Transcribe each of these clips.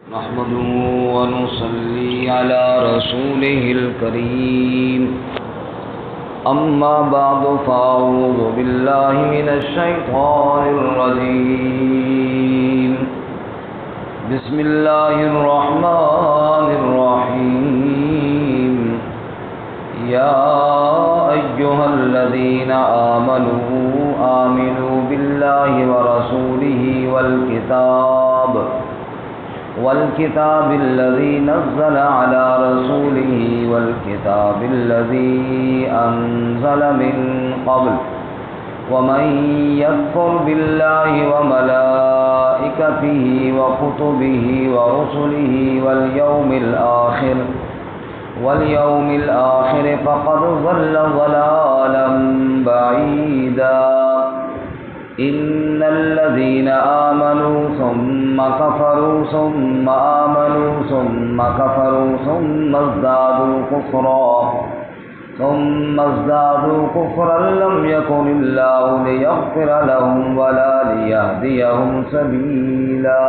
نحمده ونصلي على رسوله الكريم أما بعد فأعوذ بالله من الشيطان الرجيم بسم الله الرحمن الرحيم يا أيها الذين آمنوا بالله ورسوله والكتاب الذي نزل على رسوله والكتاب الذي أنزل من قبل ومن يكفر بالله وملائكته وكتبه ورسله واليوم الآخر فقد ضل ضلالا بعيدا إن الذين آمنوا ثم كفروا ثم آمنوا ثم كفروا ثم ازدادوا كفرا لم يكن الله ليغفر لهم ولا ليهديهم سبيلا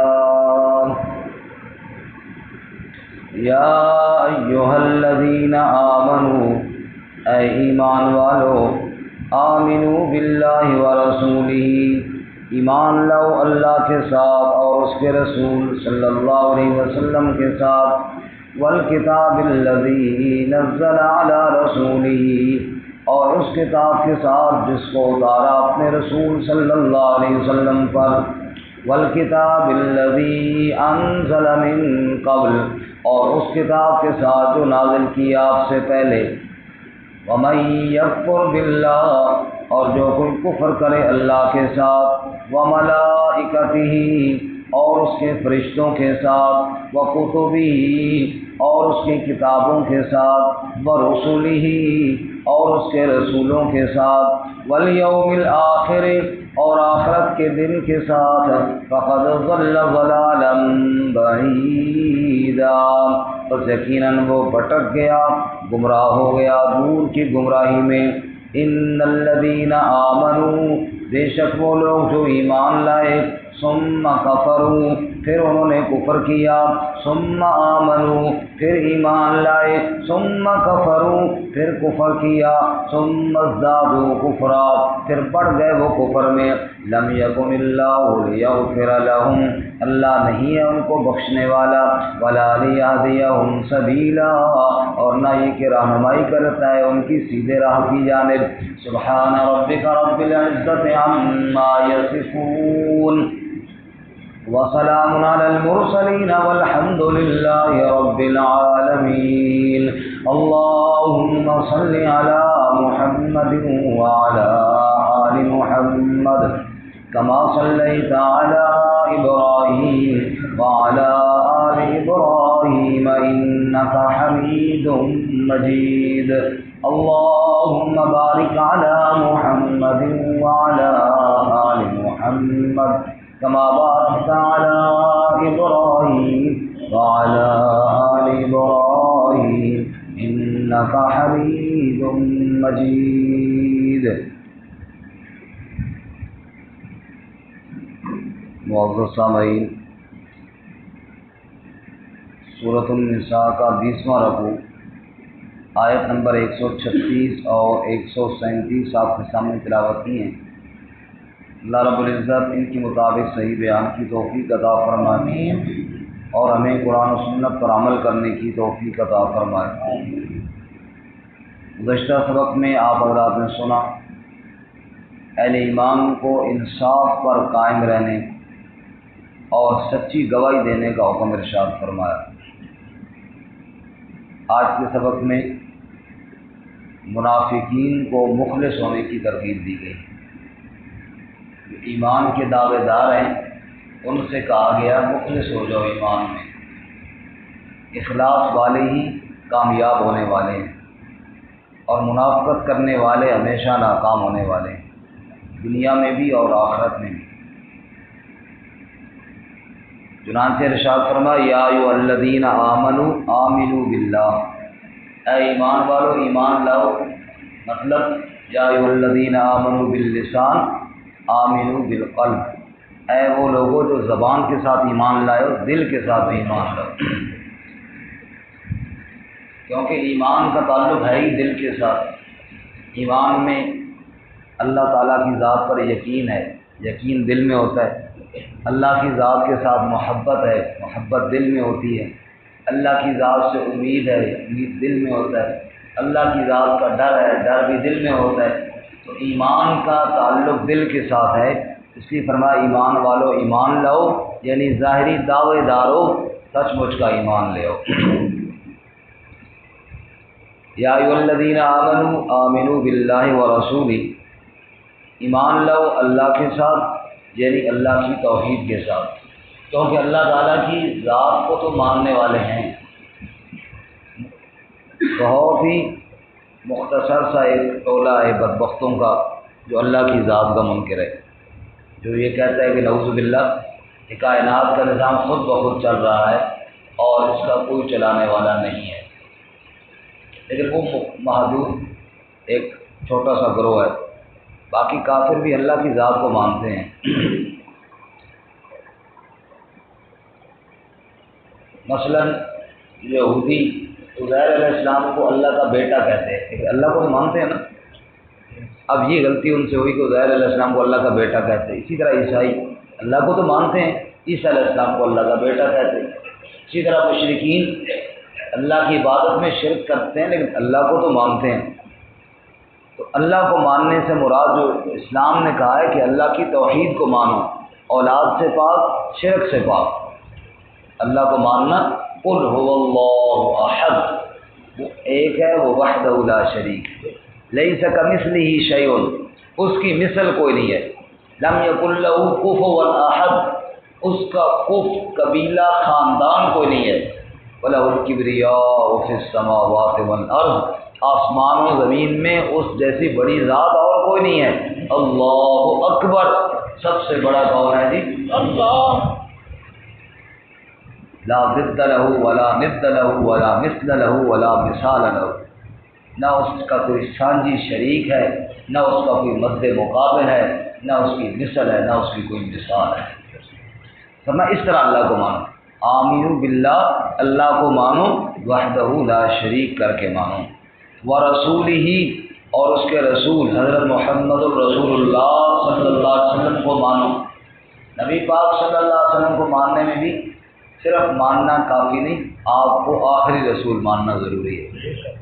يا أيها الذين آمنوا اے ایمان والو آمنوا باللہ ورسولہ ایمان لاؤ اللہ کے ساتھ اور اس کے رسول صلی اللہ علیہ وسلم کے ساتھ والکتاب الذی نزل علی رسولہ اور اس کتاب کے ساتھ جس کو اتارا اپنے رسول صلی اللہ علیہ وسلم پر والکتاب الذی انزل من قبل اور اس کتاب کے ساتھ جو نازل کیا آپ سے پہلے وَمَن يَكْفُرْ بِاللَّهِ اور جو کوئی کفر کرے اللہ کے ساتھ وَمَلَائِكَتِهِ اور اس کے فرشتوں کے ساتھ وَكُتُبِهِ اور اس کی کتابوں کے ساتھ وَرُسُلِهِ اور اس کے رسولوں کے ساتھ وَالْيَوْمِ الْآخِرِ اور آخرت کے دن کے ساتھ فَقَدْ ضَلَّ ضَلَالًا بَعِيدًا بس یقیناً وہ بھٹک گیا گمراہ ہو گیا دور کی گمراہی میں ان الذین آمنوا بے شک وہ لوگ جو ایمان لائے ثم کفروا پھر انہوں نے کفر کیا ثم آمنوا پھر ایمان لائے ثم کفروا پھر کفر کیا ثم ازدادوا کفرا پھر بڑھ گئے وہ کفر میں لم یکن اللہ لیغفر لهم اللہ نہیں ہے ان کو بخشنے والا ولا لیہدیہم سبیلا اور نہ یہ کہ رہنمائی کرتا ہے ان کی سیدھے راہ کی جانب سبحان ربک رب العزت عما یصفون وسلام علی المرسلین والحمد للہ رب العالمین اللہم صل علی محمد وعلی آل محمد كما صليت على إبراهيم وعلى آل إبراهيم إنك حميد مجيد اللهم بارك على محمد وعلى آل محمد كما باركت على إبراهيم وعلى آل إبراهيم إنك حميد مجيد معزز سامعین سورۃالنساء کا 20واں رکوع آیت نمبر 136 اور 137 آپ کے سامنے تلاوت کی ہیں اللہ رب العزت ان کے مطابق صحیح بیان کی توفیق عطا فرمائے اور ہمیں قرآن و سنت پر عمل کرنے کی توفیق عطا فرمائے گزشتہ سبق میں آپ حضرات نے سنا اہل ایمان کو انصاف پر قائم رہنے اور سچی گواہی دینے کا حکم ارشاد فرمایا آج کے سبق میں منافقین کو مخلص ہونے کی ترغیب دی گئی جو ایمان کے دعوے دار ہیں ان سے کہا گیا مخلص ہو جاؤ ایمان میں اخلاص والے ہی کامیاب ہونے والے ہیں اور منافقت کرنے والے ہمیشہ ناکام ہونے والے ہیں دنیا میں بھی اور آخرت میں بھی چنانچہ ارشاد فرمایا یا ایھا الذین آمنوا آمنوا باللہ اے ایمان والو ایمان لاؤ مطلب یا ایھا الذین آمنوا باللسان آمنوا بالقلب اے وہ لوگوں جو زبان کے ساتھ ایمان لائے ہو دل کے ساتھ بھی ایمان لاؤ، کیونکہ ایمان کا تعلق ہے ہی دل کے ساتھ۔ ایمان میں اللہ تعالیٰ کی ذات پر یقین ہے، یقین دل میں ہوتا ہے۔ اللہ کی ذات کے ساتھ محبت ہے، محبت دل میں ہوتی ہے۔ اللہ کی ذات سے امید ہے، امید دل میں ہوتا ہے۔ اللہ کی ذات کا ڈر ہے، ڈر بھی دل میں ہوتا ہے۔ تو ایمان کا تعلق دل کے ساتھ ہے، اس لیے فرمایا ایمان والو ایمان لاؤ، یعنی ظاہری دعوے دارو سچ مچ کا ایمان لے آؤ۔ یا ایھا الذین آمنوا آمنوا باللہ ورسولہ، ایمان لاؤ اللہ کے ساتھ یعنی اللہ کی توحید کے ساتھ، کیونکہ اللہ تعالیٰ کی ذات کو تو ماننے والے ہیں۔ بہت ہی مختصر سا ایک ٹولہ ہے بدبختوں کا جو اللہ کی ذات کا منکر ہے، جو یہ کہتا ہے کہ نعوذ باللہ کہ کائنات کا نظام خود بخود چل رہا ہے اور اس کا کوئی چلانے والا نہیں ہے، لیکن وہ محدود ایک چھوٹا سا گروہ ہے، باقی کافر بھی اللہ کی ذات کو مانتے ہیں۔ مثلا یہودی عزیر علیہ السلام کو اللہ کا بیٹا کہتے ہیں، لیکن اللہ کو تو مانتے ہیں نا۔ اب یہ غلطی ان سے ہوئی کہ عزیر علیہ السلام کو اللہ کا بیٹا کہتے ہیں۔ اسی طرح عیسائی اللہ کو تو مانتے ہیں، عیسیٰ علیہ السلام کو اللہ کا بیٹا کہتے ہیں۔ اسی طرح مشرکین اللہ کی عبادت میں شرک کرتے ہیں لیکن اللہ کو تو مانتے ہیں۔ تو اللہ کو ماننے سے مراد جو اسلام نے کہا ہے کہ اللہ کی توحید کو مانو، اولاد سے پاک، شرک سے پاک۔ اللہ کو ماننا، قل هو اللہ احد، وہ ایک ہے، وہ وحدہ لا شریک، لیس کمثلہ شیء، اس کی مثل کوئی نہیں ہے۔ لم یکن لہ کفوا احد، اس کا کف قبیلہ خاندان کوئی نہیں ہے۔ وَلَهُ الْكِبْرِيَاءُ فِي السَّمَاوَاتِ وَالْأَرْضِ، آسمان و زمین میں اس جیسی بڑی ذات اور کوئی نہیں ہے۔ اللہ اکبر، سب سے بڑا کون ہے جی؟ اللہ۔ لا ضد لہ ولا ند لہ ولا مثل لہ ولا مثال لہ، نہ اس کا کوئی سانجی شریک ہے، نہ اس کا کوئی مد مقابل ہے، نہ اس کی مثل ہے، نہ اس کی کوئی مثال ہے۔ فرمایا اس طرح اللہ کو مانو، آمینو باللہ، اللہ کو مانو، وحدہ لا شریک کر کے مانو، ورسولہ، اور اس کے رسول حضرت محمد الرسول اللہ صلی اللہ علیہ وسلم کو مانو۔ نبی پاک صلی اللہ علیہ وسلم کو ماننے میں بھی صرف ماننا کافی نہیں، آپ کو آخری رسول ماننا ضروری ہے۔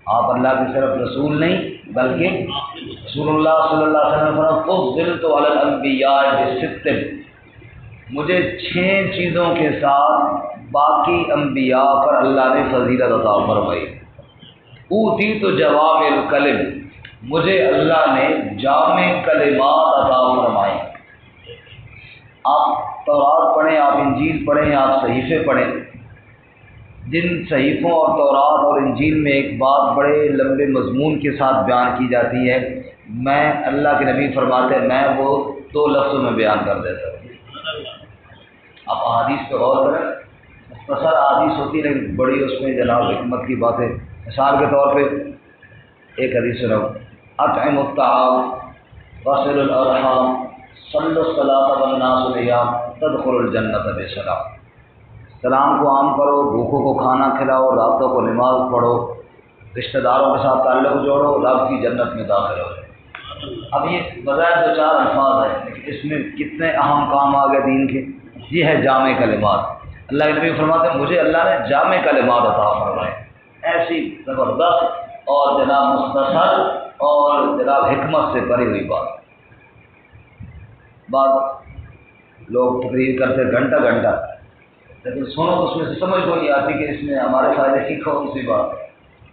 آپ اللہ کے صرف رسول نہیں بلکہ رسول اللہ صلی اللہ علیہ وسلم فرمایا فضلت علی الانبیاء بست، مجھے 6 چیزوں کے ساتھ باقی انبیاء پر اللہ نے فضیلت عطا فرمائی۔ اوتیت جوامع الکلم، مجھے اللہ نے جامع کلمات عطا فرمائے۔ آپ تورات پڑھیں، آپ انجیل پڑھیں، آپ صحیفے پڑھیں، جن صحیفوں اور تورات اور انجیل میں ایک بات بڑے لمبے مضمون کے ساتھ بیان کی جاتی ہے، میں اللہ کے نبی فرماتے ہیں میں وہ 2 لفظوں میں بیان کر دیتا ہوں۔ آپ احادیث پہ غور کریں، مختصر احادیث ہوتی ہے لیکن بڑی اس میں جناب حکمت کی باتیں۔ مثال کے طور پہ ایک حدیث سناؤ، اطعم الطعام وصل الارحام صلوا الصلاۃ والناس نیام تدخل الجنۃ بسلام، سلام کو عام کرو، بھوکوں کو کھانا کھلاؤ، راتوں کو نماز پڑھو، رشتہ داروں کے ساتھ تعلق جوڑو، رب کی جنت میں داخل ہو۔ اب یہ بظاہر 2-4 الفاظ ہیں لیکن اس میں کتنے اہم کام آ گئے دین کے۔ یہ ہے جامع کلمات۔ اللہ کے نبی فرماتے ہیں مجھے اللہ نے جامع کلمات عطا فرمائے، ایسی زبردست اور جناب مختصر اور جناب حکمت سے بھری ہوئی بات۔ بعض لوگ تقریر کرتے گھنٹہ گھنٹہ، لیکن سنو تو اس میں سے سمجھ کو نہیں آتی کہ اس میں ہمارے فائدے کی کون سی بات ہے۔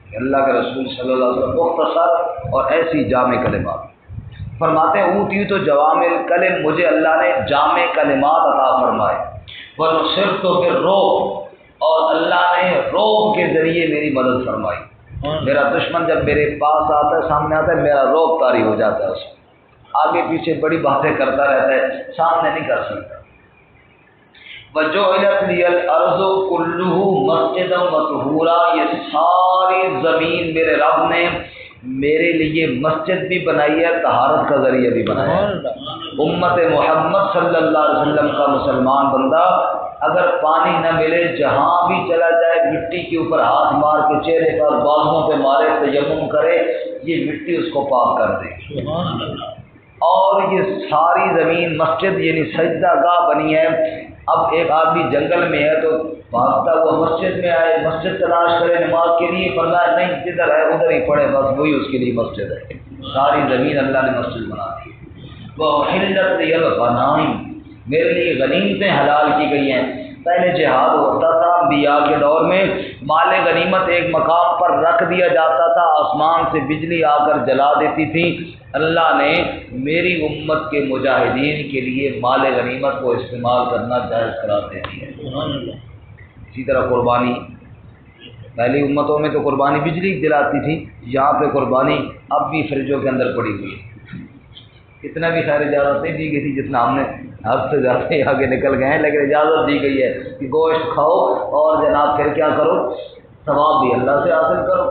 کہ اللہ کے رسول صلی اللہ علیہ وسلم مختصر اور ایسی جامع کلمات فرماتے ہیں اوتیت جوامع الکلم، مجھے اللہ نے جامع کلمات عطا فرمائے۔ ونصرت بالرعب، اور اللہ نے رعب کے ذریعے میری مدد فرمائی۔ میرا دشمن جب میرے پاس آتا ہے، سامنے آتا ہے، میرا رعب طاری ہو جاتا ہے، اس آگے پیچھے بڑی باتیں کرتا رہتا ہے، سامنے نہیں کر سکتا۔ وَجُعِلَتْ لِيَ الْأَرْضُ كُلُّهُ مَسْجِدًا وَطُهُورًا، یہ ساری زمین میرے رب نے میرے لیے مسجد بھی بنائی ہے، طہارت کا ذریعہ بھی بنایا ہے۔ امت محمد صلی اللہ علیہ وسلم کا مسلمان بندہ اگر پانی نہ ملے جہاں بھی چلا جائے مٹی کے اوپر ہاتھ مار کے چہرے پر بازوؤں پہ مارے، تیمم کرے، یہ مٹی اس کو پاک کر دے۔ اور یہ ساری زمین مسجد یعنی سجدہ گاہ بنی ہے۔ اب ایک آدمی جنگل میں ہے تو بھاگتا ہوا مسجد میں آئے، مسجد تلاش کرے نماز کے لیے، فرمایا نہیں جدھر ہے ادھر ہی پڑھے، بس وہی اس کے لیے مسجد ہے۔ ساری زمین اللہ نے مسجد بنا دی۔ وَأُحِلَّتْ لِيَ الْغَنَائِمُ، میرے لیے غنیمتیں حلال کی گئی ہیں۔ پہلے جہاد ہوتا تھا انبیاء کے دور میں، مال غنیمت ایک مقام پر رکھ دیا جاتا تھا، آسمان سے بجلی آ کر جلا دیتی تھی۔ اللہ نے میری امت کے مجاہدین کے لیے مال غنیمت کو استعمال کرنا جائز قرار دے دیا۔ اسی طرح قربانی، پہلی امتوں میں تو قربانی بجلی جلاتی تھی، یہاں پہ قربانی اب بھی فریجوں کے اندر پڑی ہوئی ہے۔ اتنا بھی خیر اجازت نہیں دی گئی تھی جتنا ہم نے حد سے زیادہ آگے نکل گئے ہیں، لیکن اجازت دی گئی ہے کہ گوشت کھاؤ اور جناب پھر کیا کرو، ثواب بھی اللہ سے حاصل کرو۔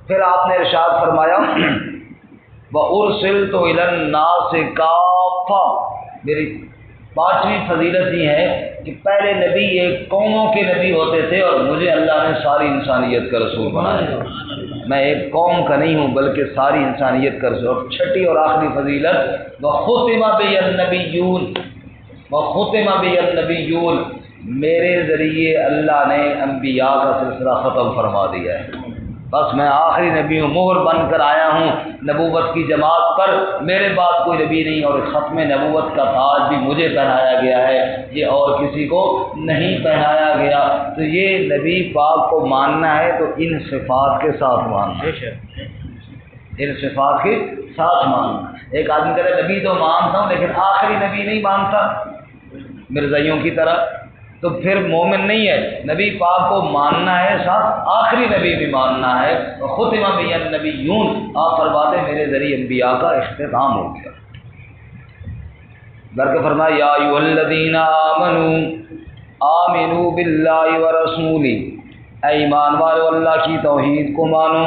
پھر آپ نے ارشاد فرمایا وَأُرْسِلْتُ إِلَى النَّاسِ كَافَّةً، میری پانچویں فضیلت یہ ہے کہ پہلے نبی ایک قوموں کے نبی ہوتے تھے اور مجھے اللہ نے ساری انسانیت کا رسول بنایا۔ میں ایک قوم کا نہیں ہوں بلکہ ساری انسانیت کا رسول۔ اور چھٹی اور آخری فضیلت وَخُتِمَ بِيَ النَّبِيُّونَ، وَخُتِمَ بِيَ النَّبِيُّونَ، میرے ذریعے اللہ نے انبیاء کا سلسلہ ختم فرما دیا ہے۔ بس میں آخری نبی ہوں، مہر بن کر آیا ہوں نبوت کی جماعت پر، میرے بعد کوئی نبی نہیں، اور ختم نبوت کا تاج بھی مجھے پہنایا گیا ہے، یہ اور کسی کو نہیں پہنایا گیا۔ تو یہ نبی پاک کو ماننا ہے تو ان صفات کے ساتھ ماننا ہے، ان صفات کے ساتھ ماننا۔ ایک آدمی کہتا ہے نبی تو مانتا ہوں لیکن آخری نبی نہیں مانتا مرزائیوں کی طرح، تو پھر مومن نہیں ہے۔ نبی پاک کو ماننا ہے، ساتھ آخری نبی بھی ماننا ہے۔ ختم بی النبیون، آپ فرماتے میرے ذریعے انبیاء کا اختتام ہو گیا۔ بلکہ فرمایا یا ایھا الذین آمنوا آمنوا باللہ ورسولہ، اے ایمان والو اللہ کی توحید کو مانو،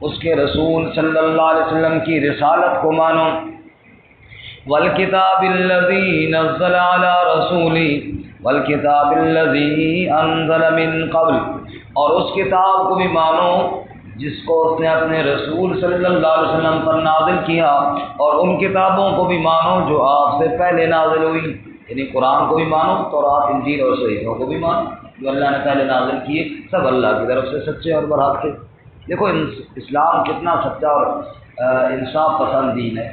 اس کے رسول صلی اللہ علیہ وسلم کی رسالت کو مانو، والکتاب الذی نزل علی رسولہ، والکتاب الذی انزل من قبل، اور اس کتاب کو بھی مانو جس کو اس نے اپنے رسول صلی اللہ علیہ وسلم پر نازل کیا، اور ان کتابوں کو بھی مانو جو آپ سے پہلے نازل ہوئی، یعنی قرآن کو بھی مانو، تورات انجیل اور صحیفوں کو بھی مانو جو اللہ نے پہلے نازل کیے، سب اللہ کی طرف سے سچے اور برحق تھے۔ دیکھو اسلام کتنا سچا اور انصاف پسند دین ہے۔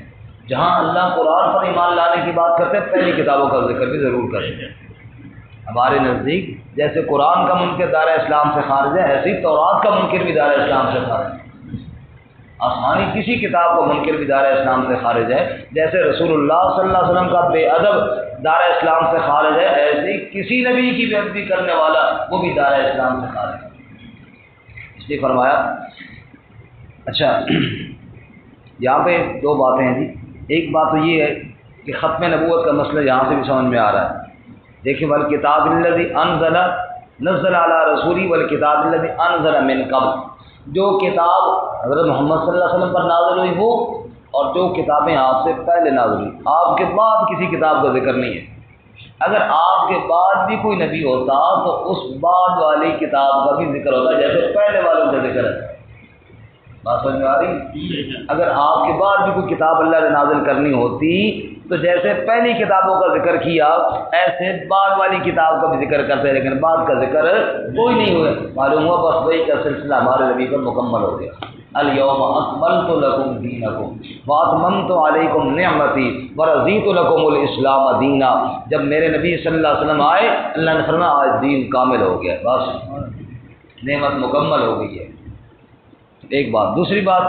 جہاں اللہ قرآن پر ایمان لانے کی بات کرتے ہیں پہلی کتابوں کا ذکر بھی ضرور کرتے ہیں۔ ہمارے نزدیک جیسے قرآن کا منکر دائرہ اسلام سے خارج ہے، ایسے ہی تورات کا منکر بھی دائرہ اسلام سے خارج ہے۔ آسمانی کسی کتاب کا منکر بھی دائرہ اسلام سے خارج ہے، جیسے رسول اللہ صلی اللہ علیہ وسلم کا بے ادب دائرہ اسلام سے خارج ہے، ایسے ہی کسی نبی کی بے ادبی کرنے والا وہ بھی دائرہ اسلام سے خارج ہے۔ اس لیے فرمایا اچھا یہاں پہ دو باتیں ہیں جی۔ ایک بات تو یہ ہے کہ ختم نبوت کا مسئلہ یہاں سے بھی سمجھ میں آ رہا ہے۔ دیکھیں والکتاب الذی انزل نزل علی رسولی والکتاب الذی انزل من قبل، جو کتاب حضرت محمد صلی اللہ علیہ وسلم پر نازل ہوئی وہ، اور جو کتابیں آپ سے پہلے نازل ہوئی، آپ کے بعد کسی کتاب کا ذکر نہیں ہے۔ اگر آپ کے بعد بھی کوئی نبی ہوتا تو اس بعد والی کتاب کا بھی ذکر ہوتا جیسے پہلے والوں کا ذکر ہے۔ بات سمجھ میں آ رہی؟ اگر آپ کے بعد بھی کوئی کتاب اللہ نے نازل کرنی ہوتی تو جیسے پہلی کتابوں کا ذکر کیا ایسے بعد والی کتاب کا بھی ذکر کرتے، لیکن بعد کا ذکر کوئی نہیں ہوا۔ معلوم ہوا بس وہی کا سلسلہ ہمارے نبی پر مکمل ہو گیا۔ الیوم اکملت لکم دینکم واتممت علیکم نعمتی ورضیت لکم الاسلام دینا۔ جب میرے نبی صلی اللہ علیہ وسلم آئے اللہ نے فرمایا آج دین کامل ہو گیا، بس نعمت مکمل ہو گئی ہے۔ ایک بات۔ دوسری بات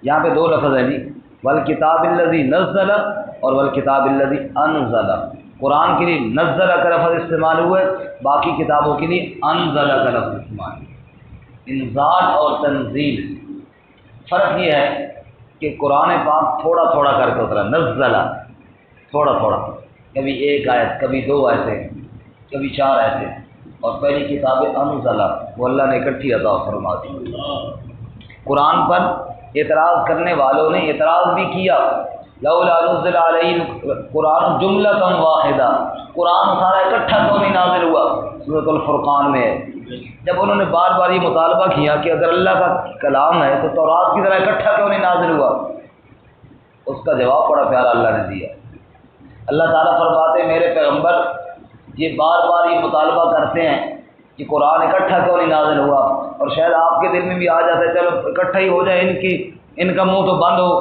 یہاں پہ دو لفظ ہیں جی، والکتاب الذی نزل اور والکتاب الذی انزل۔ قرآن کے لیے نزل کا لفظ استعمال ہوا ہے، باقی کتابوں کے لیے انزل کا لفظ استعمال ہے۔ انزال اور تنزیل فرق یہ ہے کہ قرآن پاک تھوڑا تھوڑا کر کے اترا، نزل تھوڑا تھوڑا، کبھی ایک آیت، کبھی دو آیتیں، کبھی چار آیتیں، اور پہلی کتاب انزل وہ اللہ نے اکٹھی عطا فرما دی۔ قرآن پر اعتراض کرنے والوں نے اعتراض بھی کیا، لولا نزل علیہ قرآن جملۃ واحدہ، قرآن سارا اکٹھا کیوں نہیں نازل ہوا؟ سورۃ الفرقان میں ہے۔ جب انہوں نے بار بار یہ مطالبہ کیا کہ اگر اللہ کا کلام ہے تو تورات کی طرح اکٹھا کیوں نہیں نازل ہوا؟ اس کا جواب بڑا پیارا اللہ نے دیا۔ اللہ تعالیٰ فرماتے میرے پیغمبر یہ بار بار یہ مطالبہ کرتے ہیں کہ قرآن اکٹھا کیوں نہیں نازل ہوا، اور شاید آپ کے دل میں بھی آ جاتا ہے چلو اکٹھا ہی ہو جائے، ان کا منہ تو بند ہو۔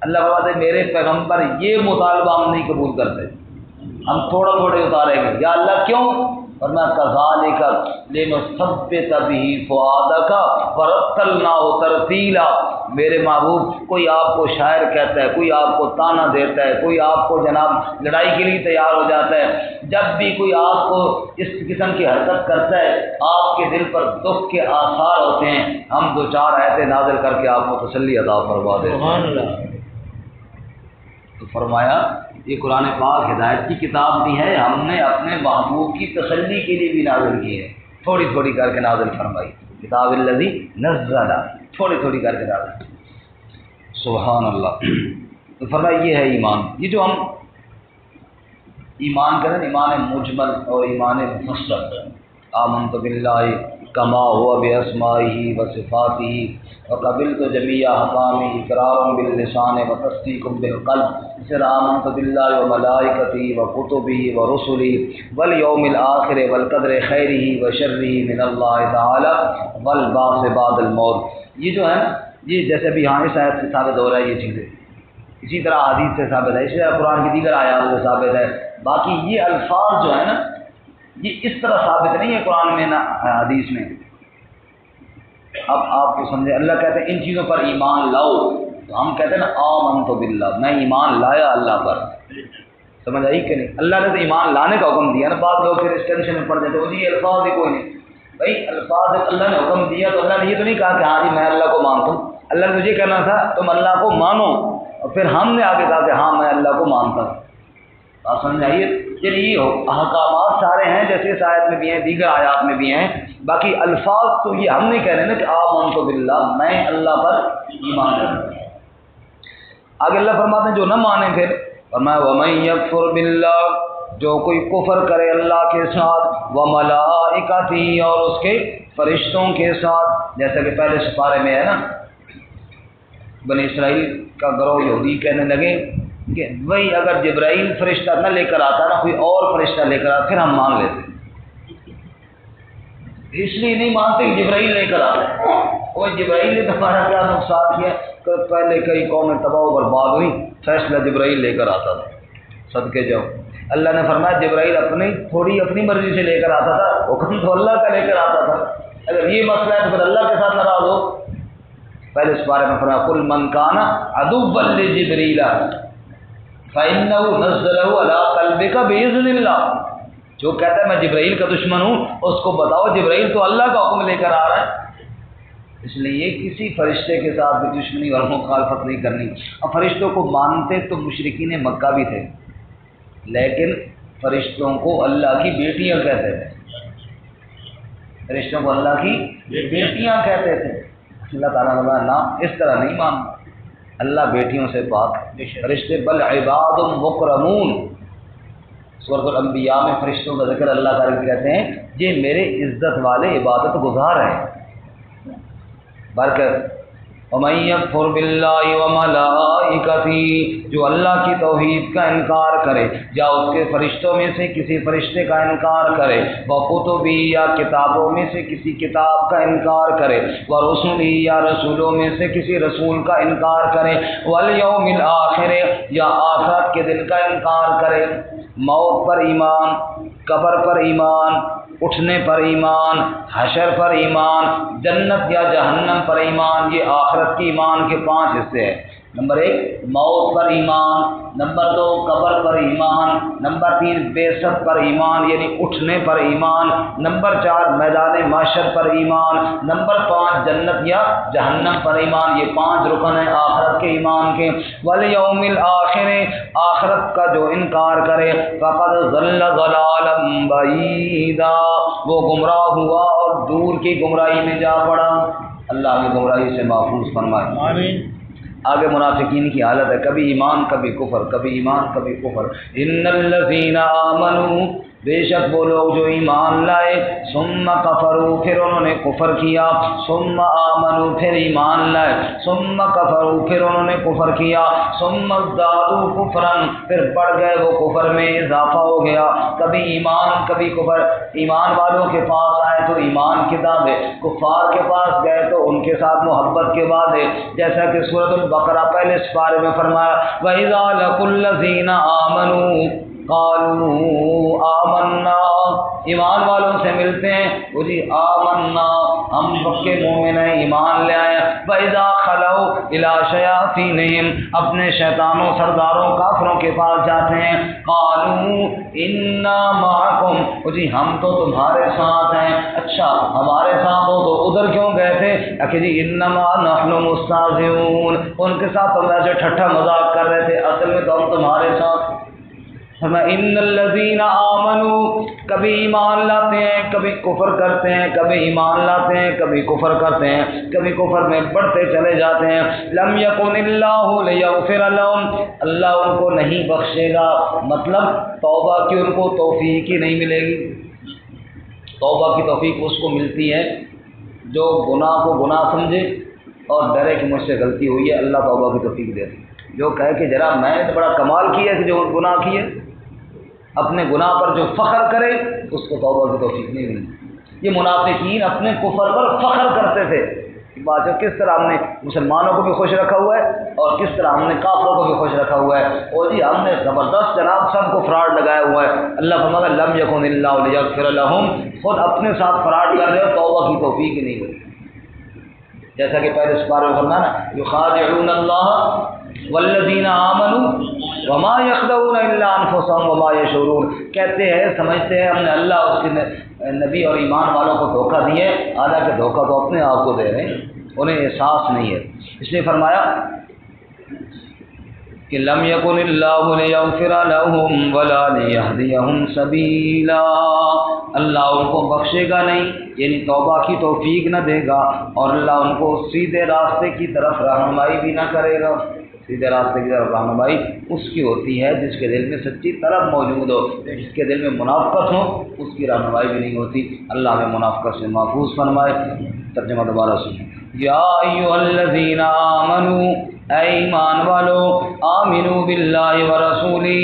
اللہ فرماتے میرے پیغمبر یہ مطالبہ ہم نہیں قبول کرتے، ہم تھوڑا تھوڑے اتاریں گے۔ یا اللہ کیوں؟ فرمایا کذالک لنثبت بہ فؤادک ورتلناہ ترتیلا۔ میرے محبوب کوئی آپ کو شاعر کہتا ہے، کوئی آپ کو تانا دیتا ہے، کوئی آپ کو جناب لڑائی کے لیے تیار ہو جاتا ہے، جب بھی کوئی آپ کو اس قسم کی حرکت کرتا ہے آپ کے دل پر دکھ کے آثار ہوتے ہیں، ہم دو چار آیتیں نازل کر کے آپ کو تسلی عطا فرما دیتے ہیں۔ تو فرمایا یہ قرآن پاک ہدایت کی کتاب بھی ہے، ہم نے اپنے محبوب کی تسلی کے لیے بھی نازل کی ہے، تھوڑی تھوڑی کر کے نازل فرمائی، کتاب الذی نزل، تھوڑی تھوڑی کر کے نازل۔ سبحان اللہ۔ تو فرمایا یہ ہے ایمان، یہ جو ہم ایمان کریں، ایمان مجمل اور ایمان مفصل۔ آمنت باللہ کما ہوا باسمائہ وصفاتہ وقبلت جمیع احکامہ اقرار باللسان وتصدیق بالقلب۔ اسے آمنت باللہ وملائکتہ وکتبہ ورسلہ والیوم الآخر والقدر خیرہ وشرہ من اللہ تعالی والبعث بعد الموت۔ یہ جو ہے نا، یہ جیسے بھی یہاں اس آیت سے ثابت ہو رہا ہے یہ چیزیں، اسی طرح حدیث سے ثابت ہے، اسی طرح قرآن کی دیگر آیات سے ثابت ہے۔ باقی یہ الفاظ جو ہے نا یہ اس طرح ثابت نہیں ہے قرآن میں نہ حدیث میں۔ اب آپ کو سمجھے، اللہ کہتے ہیں ان چیزوں پر ایمان لاؤ، تو ہم کہتے ہیں نا آمنت باللہ، میں ایمان لایا اللہ پر، سمجھ آئی کہ نہیں؟ اللہ نے تو ایمان لانے کا حکم دیا نا، بعض لوگ پھر اس ٹینشن میں پڑ جاتے ہیں جی الفاظ ہی کوئی نہیں۔ بھائی الفاظ اللہ نے حکم دیا تو اللہ نے یہ تو نہیں کہا کہ ہاں جی میں اللہ کو مانتا ہوں، اللہ نے مجھے کہنا تھا تم اللہ کو مانو، اور پھر ہم نے آگے کہا کہ ہاں میں اللہ کو مانتا ہوں۔ آپ سمجھ آئیے، چلیے احکامات سارے ہیں جیسے اس آیت میں بھی ہیں، دیگر آیات میں بھی ہیں، باقی الفاظ تو یہ ہم نہیں کہہ رہے نا کہ آمنت باللہ، میں اللہ پر ایمان رکھتا ہوں۔ آگے اللہ فرماتے ہیں جو نہ مانے پھر فرمایا وَمَن يَكْفُرْ بِاللَّهِ، جو کوئی کفر کرے اللہ کے ساتھ، وَمَلَائِكَتِهِ، اور اس کے فرشتوں کے ساتھ، جیسا کہ پہلے سپارے میں ہے نا، بنی اسرائیل کا گروہ یہودی کہنے لگے کہ وہی اگر جبرائیل فرشتہ نہ لے کر آتا نا، کوئی اور فرشتہ لے کر آتا پھر ہم مان لیتے، اس لیے نہیں مانتے کہ جبرائیل لے کر آتا ہے۔ وہ جبرائیل نے ہمارا کیا نقصان کیا، پہلے کئی قومیں تباہ و برباد ہوئی، فیصلہ جبرائیل لے کر آتا تھا، صدقے جاؤ۔ اللہ نے فرمایا جبرائیل اپنی مرضی سے لے کر آتا تھا، حکم تو اللہ کا لے کر آتا تھا، اگر یہ مسئلہ ہے تو پھر اللہ کے ساتھ ناراض ہو۔ پہلے اس بارے میں فرمایا قل من کان عدوا لجبریل فإنه نزله على قلبك بإذن اللہ، جو کہتا ہے میں جبرائیل کا دشمن ہوں اس کو بتاؤ جبرائیل تو اللہ کا حکم لے کر آ رہا ہے۔ اس لیے کسی فرشتے کے ساتھ بھی دشمنی اور مخالفت نہیں کرنی۔ اور فرشتوں کو مانتے تو مشرکین مکہ بھی تھے، لیکن فرشتوں کو اللہ کی بیٹیاں کہتے تھے، فرشتوں کو اللہ کی بیٹیاں کہتے تھے۔ اللہ تعالیٰ نے کہا نہ، اس طرح نہیں ماننا، اللہ بیٹیوں سے پاک، فرشتے بل عباد مکرمون۔ سورۃ الانبیاء میں فرشتوں کا ذکر اللہ تعالیٰ کہتے ہیں یہ میرے عزت والے عبادت گزار ہیں۔ برکت وَمَن يَكْفُرْ بِاللَّهِ وَمَلَائِكَتِهِ، جو اللہ کی توحید کا انکار کرے یا اس کے فرشتوں میں سے کسی فرشتے کا انکار کرے، وَكُتُبِهِ، یا کتابوں میں سے کسی کتاب کا انکار کرے، وَرُسُلِهِ، یا رسولوں میں سے کسی رسول کا انکار کرے، وَالْيَوْمِ الْآخِرِ، یا آخرت کے دن کا انکار کرے، موت پر ایمان، قبر پر ایمان، اٹھنے پر ایمان، حشر پر ایمان، جنت یا جہنم پر ایمان، یہ آخرت کی ایمان کے 5 حصے ہیں۔ نمبر 1 موت پر ایمان، نمبر 2 قبر پر ایمان، نمبر 3 بعثت پر ایمان یعنی اٹھنے پر ایمان، نمبر 4 میدان محشر پر ایمان، نمبر 5 جنت یا جہنم پر ایمان۔ یہ 5 رکن ہیں آخرت کے ایمان کے۔ والیوم الآخر، آخرت کا جو انکار کرے فقد ضل ضلالا بعیدا، وہ گمراہ ہوا اور دور کی گمراہی میں جا پڑا۔ اللہ ہمیں گمراہی سے محفوظ فرمائے، آمین۔ آگے منافقین کی حالت ہے، کبھی ایمان کبھی کفر، کبھی ایمان کبھی کفر۔ ان الذین آمنوا، بے شک وہ لوگ جو ایمان لائے، ثم کفروا، پھر انہوں نے کفر کیا، ثم آمنوا، پھر ایمان لائے، ثم کفروا، پھر انہوں نے کفر کیا، ثم ازدادوا کفرا، پھر بڑھ گئے وہ کفر میں، اضافہ ہو گیا، کبھی ایمان کبھی کفر۔ ایمان والوں کے پاس آئے تو ایمان کی دعوے، کفار کے پاس گئے تو ان کے ساتھ محبت کے وعدے، جیسا کہ سورۃ البقرہ پہلے سپارے میں فرمایا وَإِذَا لَقُوا الَّذِينَ آمَنُوا قالوا آمنا، ایمان والوں سے ملتے ہیں وہ جی آمنا، ہم پکے مومن ہیں، ایمان لے آئے۔ وَإِذَا خَلَوْا إِلَىٰ شَيَاطِینِهِمْ، اپنے شیطانوں سرداروں کافروں کے پاس جاتے ہیں، قالوا إِنَّا مَعَكُمْ، وہ جی ہم تو تمہارے ساتھ ہیں۔ اچھا ہمارے ساتھ ہو تو ادھر کیوں گئے تھے؟ کہ جی إِنَّمَا نَحْنُ مُسْتَهْزِئُونَ، ان کے ساتھ ہم ایسے ٹھٹھا مذاق کر رہے تھے، اصل میں تو ہم تمہارے ساتھ۔ ان الذین آمنوا، کبھی ایمان لاتے ہیں کبھی کفر کرتے ہیں، کبھی ایمان لاتے ہیں کبھی کفر کرتے ہیں، کبھی کفر میں بڑھتے چلے جاتے ہیں۔ لم یکن اللہ لیغفر لهم، اللہ ان کو نہیں بخشے گا، مطلب توبہ کی ان کو توفیق ہی نہیں ملے گی۔ توبہ کی توفیق اس کو ملتی ہے جو گناہ کو گناہ سمجھے اور ڈرے کہ مجھ سے غلطی ہوئی ہے، اللہ توبہ کی توفیق دے دے۔ جو کہے کہ ذرا میں نے تو بڑا کمال کیا کہ جو گناہ کیے، اپنے گناہ پر جو فخر کرے اس کو توبہ کی توفیق نہیں ملتی۔ یہ منافقین اپنے کفر پر فخر کرتے تھے۔ بات ہے کس طرح ہم نے مسلمانوں کو بھی خوش رکھا ہوا ہے اور کس طرح ہم نے کافروں کو بھی خوش رکھا ہوا ہے، اور جی ہم نے زبردست جناب سب کو فراڈ لگایا ہوا ہے۔ اللہ فرماتا ہے لم یکن اللہ لیغفر لهم، خود اپنے ساتھ فراڈ کر رہے ہو، توبہ کی توفیق ہی نہیں ہوتی۔ جیسا کہ پہلے سپارے میں فرمایا نا یخادعون اللہ والذین آمنوا وما یخدعون الا انفسهم وما یشعرون، کہتے ہیں سمجھتے ہیں ہم نے اللہ اس کے نبی اور ایمان والوں کو دھوکہ دیے، حالانکہ دھوکہ تو اپنے آپ کو دے رہے ہیں، انہیں احساس نہیں ہے۔ اس لیے فرمایا کہ لم یکن اللہ لیغفر لهم ولا لیہدیہم سبیلا، اللہ ان کو بخشے گا نہیں، یعنی توبہ کی توفیق نہ دے گا، اور اللہ ان کو سیدھے راستے کی طرف رہنمائی بھی نہ کرے گا۔ سیدھے راستے کی طرف رہنمائی اس کی ہوتی ہے جس کے دل میں سچی طلب موجود ہو، جس کے دل میں منافقت ہو اس کی رہنمائی بھی نہیں ہوتی۔ اللہ ہمیں منافقت سے محفوظ فرمائے۔ ترجمہ دوبارہ سنیں۔ یا ایھا الذین آمنوا، اے ایمان والو، آمنوا باللہ ورسولہ،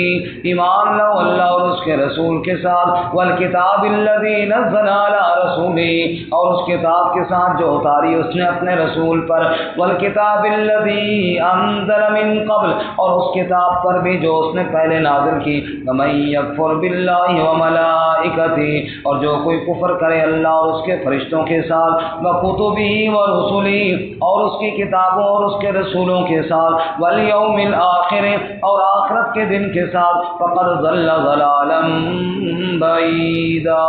ایمان لو اللہ اور اس کے رسول کے ساتھ، والکتاب الذی نزل علی رسولہ، اور اس کتاب کے ساتھ جو اتاری اس نے اپنے رسول پر، والکتاب الذی انزل من قبل، اور اس کتاب پر بھی جو اس نے پہلے نازل کی، ومن یکفر باللہ وملائکتہ، اور جو کوئی کفر کرے اللہ اور اس کے فرشتوں کے ساتھ، وکتبہ ورسلہ، اور اس کی کتابوں اور اس کے رسولوں کے ساتھ، والیوم الآخر، اور آخرت کے دن کے ساتھ، فقد ضل ضلالا بعیدا،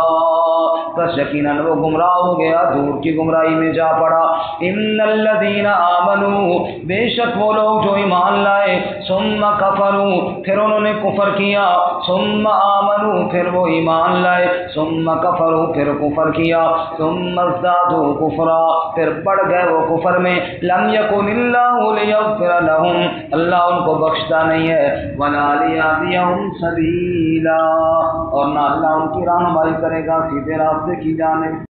بس یقیناً وہ گمراہ ہو گیا، دور کی گمراہی میں جا پڑا۔ ان الذین آمنوا، بے شک وہ لوگ جو ایمان لائے، ثم کفروا، پھر انہوں نے کفر کیا، ثم آمنوا، پھر وہ ایمان لائے، ثم کفروا، پھر کفر کیا، ثم ازدادوا کفرا، پھر بڑھ گئے وہ کفر میں، لم یکن اللہ لیغفر لهم، اللہ ان کو بخشتا نہیں ہے، ولا لیہدیہم سبیلا، اور نہ اللہ ان کی رہنمائی کرے گا سیدھے راستے کی جانب۔